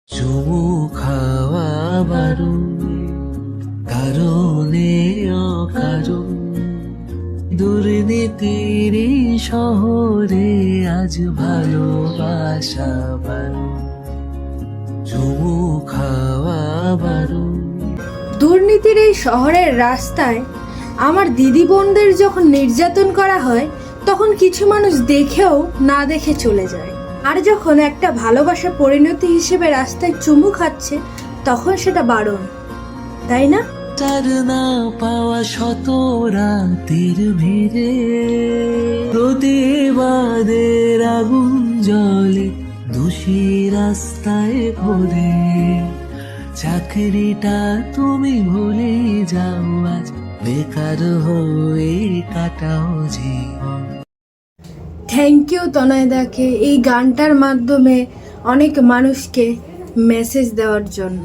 চুমু খাওয়া বারণ, কারণে অকারণ দুর্নীতির এই শহরে আজ ভালোবাসা বারণ। চুমু খাওয়া বারণ। দুর্নীতির এই শহরের রাস্তায় আমার দিদি বোনদের যখন নির্যাতন করা হয় তখন কিছু মানুষ দেখেও না দেখে চলে যায়, আর যখন একটা ভালোবাসা পরিণতি হিসেবে রাস্তায় চুমু খাচ্ছে তখন সেটা বারণ, তাই না? তার না পাওয়া শত রাতের ভিড়ে প্রতিবাদের আগুন জলে দোষী রাস্তায় ঘোরে। চাকরিটা তুমি ভুলে যাও, আজ বেকার হয়ে কাটাও জীবন। থ্যাংক ইউ তনয়দাকে এই গানটার মাধ্যমে অনেক মানুষকে মেসেজ দেওয়ার জন্য।